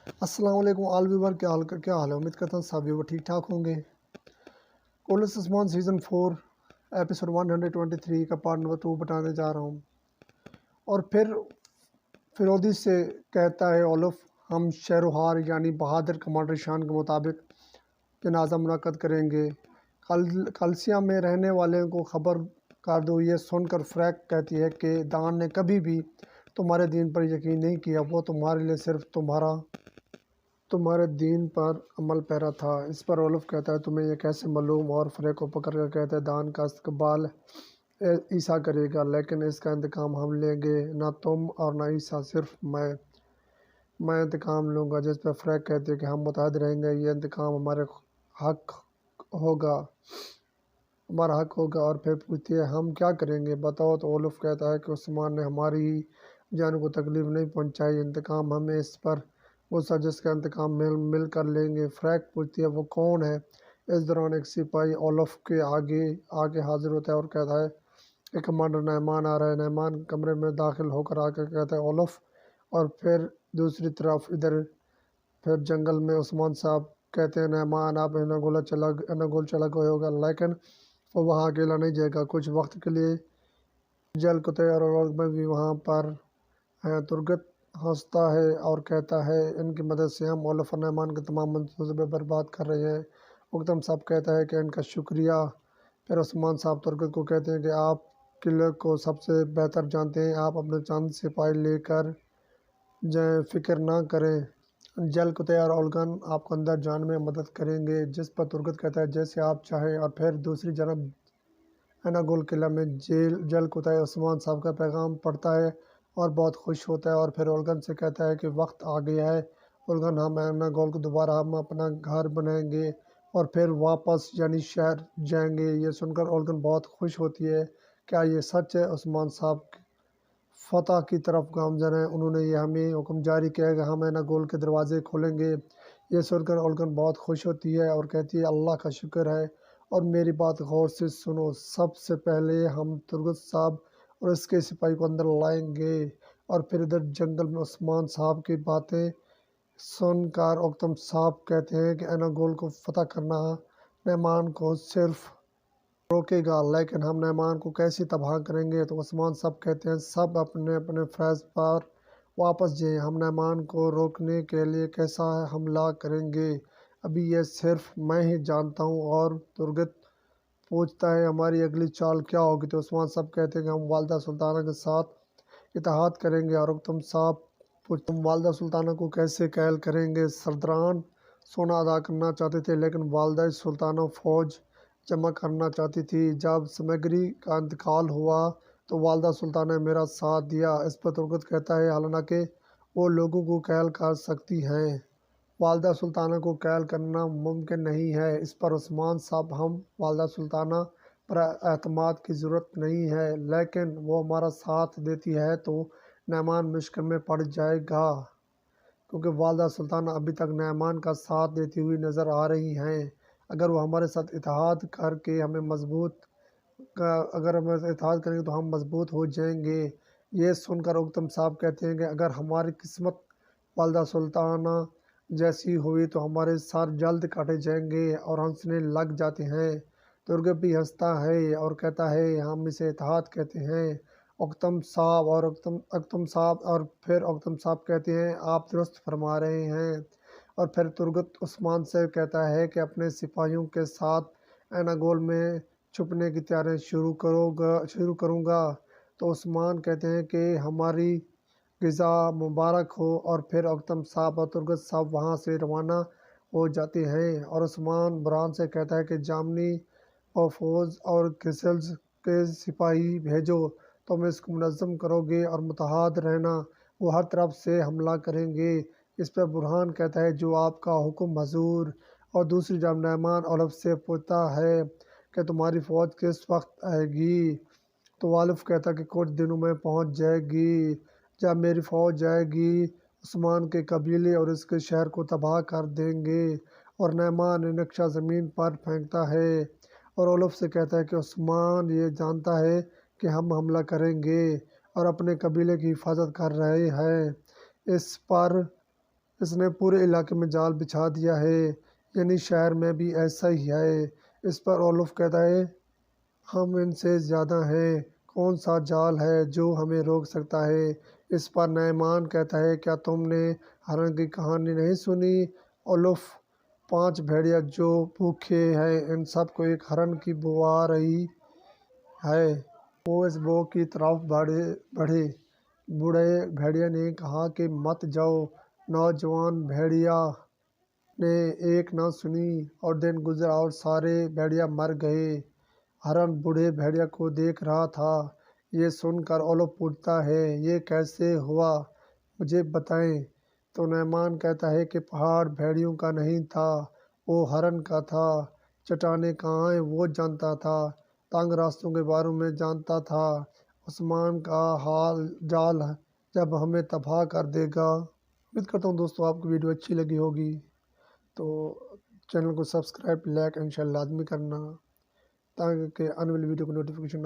السلام علیکم آل ویور، کیا حال ہے؟ امید کرتا ہوں سب ویور ٹھیک ٹھاک ہوں گے۔ کولس عثمان سیزن 4 ایپیسوڈ 123 کا پارٹ نمبر 2 بتانے جا رہا ہوں۔ اور پھر فرودی سے کہتا ہے اولف، ہم شہروہار یعنی بہادر کمانڈر شان کے مطابق جنازہ منعقد کریں گے۔ کلسیا میں رہنے والوں کو خبر کر دو۔ یہ سن کر فریک کہتی ہے کہ دان نے کبھی بھی تمہارے دین پر یقین نہیں کیا، وہ تمہارے لیے صرف تمہارے دین پر عمل پیرا تھا۔ اس پر اولف کہتا ہے تمہیں یہ کیسے معلوم؟ اور فریک کو پکڑ کر کہتا ہے دان کا استقبال عیسیٰ کرے گا، لیکن اس کا انتقام ہم لیں گے، نہ تم اور نہ عیسیٰ، صرف میں انتقام لوں گا۔ جس پر فریک کہتی ہے کہ ہم متحد رہیں گے، یہ انتقام ہمارا حق ہوگا۔ اور پھر پوچھتی ہے ہم کیا کریں گے، بتاؤ۔ تو اولف کہتا ہے کہ عثمان نے ہماری جان کو تکلیف نہیں پہنچائی، انتقام ہمیں اس پر غصہ، جس کا انتقام مل کر لیں گے۔ فریک پوچھتی ہے وہ کون ہے؟ اس دوران ایک سپاہی اولف کے آگے حاضر ہوتا ہے اور کہتا ہے کہ کمانڈر نعمان آ رہا ہے۔ نعمان کمرے میں داخل ہو کر آ کر کہتا ہے اولف، اور پھر دوسری طرف پھر جنگل میں عثمان صاحب کہتے ہیں نعمان اب اناگول چلا گیا ہوگا، لیکن وہ وہاں اکیلا نہیں جائے گا، کچھ وقت کے لیے جلکوتے اور اولگمہ بھی وہاں پر ہیں۔ ترگت ہنستا ہے اور کہتا ہے ان کی مدد سے ہم اولف اور نعمان کے تمام منصوبے برباد کر رہے ہیں۔ اکتم صاحب کہتا ہے کہ ان کا شکریہ۔ پھر عثمان صاحب ترگت کو کہتے ہیں کہ آپ قلعے کو سب سے بہتر جانتے ہیں، آپ اپنے چند سپاہی لے کر جائیں، فکر نہ کریں، جلکوتے اور اولگن آپ کو اندر جانے میں مدد کریں گے۔ جس پر ترگت کہتا ہے جیسے آپ چاہیں۔ اور پھر دوسری جانب اناگول قلعہ میں جلکوتے عثمان صاحب کا پیغام پڑھتا ہے اور بہت خوش ہوتا ہے، اور پھر اولگن سے کہتا ہے کہ وقت آ گیا ہے اولگن، ہم اناگول کو دوبارہ ہم اپنا گھر بنائیں گے اور پھر واپس یعنی شہر جائیں گے۔ یہ سن کر اولگن بہت خوش ہوتی ہے۔ کیا یہ سچ ہے؟ عثمان صاحب فتح کی طرف گامزن ہیں، انہوں نے یہ ہمیں حکم جاری کیا ہے کہ ہم اناگول کے دروازے کھولیں گے۔ یہ سن کر اولگن بہت خوش ہوتی ہے اور کہتی ہے اللہ کا شکر ہے، اور میری بات غور سے سنو، سب سے پہلے ہم ترگت صاحب اور اس کے سپاہی کو اندر لائیں گے۔ اور پھر ادھر جنگل میں عثمان صاحب کی باتیں سن کر اکتم صاحب کہتے ہیں کہ اناگول کو فتح کرنا نعمان کو صرف روکے گا، لیکن ہم نعمان کو کیسے تباہ کریں گے؟ تو عثمان صاحب کہتے ہیں سب اپنے اپنے فریض پر واپس جائیں، ہم نعمان کو روکنے کے لیے کیسا حملہ کریں گے، ابھی یہ صرف میں ہی جانتا ہوں۔ اور ترگت پوچھتا ہے ہماری اگلی چال کیا ہوگی؟ تو عثمان صاحب کہتے ہیں کہ ہم والدہ سلطانہ کے ساتھ اتحاد کریں گے۔ اور اکتم صاحب پوچھتے ہیں ہم والدہ سلطانہ کو کیسے قائل کریں گے؟ سرداران سونا ادا کرنا چاہتے تھے، لیکن والدہ سلطانہ فوج جمع کرنا چاہتی تھی۔ جب سمگری کا انتقال ہوا تو والدہ سلطانہ نے میرا ساتھ دیا۔ اس پر ترگت کہتا ہے حالانکہ وہ لوگوں کو قائل کر سکتی ہیں، والدہ سلطانہ کو قائل کرنا ممکن نہیں ہے۔ اس پر عثمان صاحب ہم والدہ سلطانہ پر اعتماد کی ضرورت نہیں ہے، لیکن وہ ہمارا ساتھ دیتی ہے تو نعمان مشکل میں پڑ جائے گا، کیونکہ والدہ سلطانہ ابھی تک نعمان کا ساتھ دیتی ہوئی نظر آ رہی ہیں۔ اگر وہ ہمارے ساتھ اتحاد کر کے اتحاد کریں گے تو ہم مضبوط ہو جائیں گے۔ یہ سن کر اکتم صاحب کہتے ہیں کہ اگر ہماری قسمت والدہ سلطانہ جیسی ہوئی تو ہمارے سر جلد کاٹے جائیں گے اور ہنسنے لگ جاتے ہیں۔ ترگت بھی ہنستا ہے اور کہتا ہے ہم اسے اتحاد کہتے ہیں اکتم صاحب اور پھر اکتم صاحب کہتے ہیں آپ درست فرما رہے ہیں۔ اور پھر ترگت عثمان سے کہتا ہے کہ اپنے سپاہیوں کے ساتھ اناگول میں چھپنے کی تیاری شروع کروں گا۔ تو عثمان کہتے ہیں کہ ہماری غذا مبارک ہو۔ اور پھر اکتم صاحب اور ترگت صاحب وہاں سے روانہ ہو جاتے ہیں، اور عثمان بران سے کہتا ہے کہ جامنی فوز اور کسلز کے سپاہی بھیجو، تم اس کو منظم کرو گے اور متحد رہنا، وہ ہر طرف سے حملہ کریں گے۔ اس پر برہان کہتا ہے جو آپ کا حکم حضور۔ اور دوسری جانب نعمان اولف سے پوچھتا ہے کہ تمہاری فوج کس وقت آئے گی؟ تو اولف کہتا ہے کہ کچھ دنوں میں پہنچ جائے گی۔ جب میری فوج جائے گی عثمان کے قبیلے اور اس کے شہر کو تباہ کر دیں گے۔ اور نعمان نے نقشہ زمین پر پھینکتا ہے اور اولف سے کہتا ہے کہ عثمان یہ جانتا ہے کہ ہم حملہ کریں گے اور اپنے قبیلے کی حفاظت کر رہے ہیں۔ اس پر اس نے پورے علاقے میں جال بچھا دیا ہے، یعنی شہر میں بھی ایسا ہی ہے۔ اس پر اولف کہتا ہے ہم ان سے زیادہ ہیں، کون سا جال ہے جو ہمیں روک سکتا ہے؟ اس پر نعمان کہتا ہے کیا تم نے ہرن کی کہانی نہیں سنی؟ اولف 5 بھیڑیا جو بھوکے ہیں ان سب کو ایک ہرن کی بو آ رہی ہے، وہ اس بو کی طرف بڑھے۔ بوڑھے بھیڑیا نے کہا کہ مت جاؤ۔ نوجوان بھیڑیا نے ایک نہ سنی اور دن گزرا اور سارے بھیڑیا مر گئے۔ ہرن بوڑھے بھیڑیا کو دیکھ رہا تھا۔ یہ سن کر اولف پوچھتا ہے یہ کیسے ہوا، مجھے بتائیں۔ تو نعمان کہتا ہے کہ پہاڑ بھیڑیوں کا نہیں تھا، وہ ہرن کا تھا۔ چٹانیں کہاں ہیں وہ جانتا تھا، تنگ راستوں کے بارے میں جانتا تھا، عثمان کا جال جب ہمیں تباہ کر دے گا۔ امید کرتا ہوں دوستوں آپ کو ویڈیو اچھی لگی ہوگی، تو چینل کو سبسکرائب لائک اینڈ شیئر لازمی کرنا تاکہ آنے والی ویڈیو کو نوٹیفیکیشن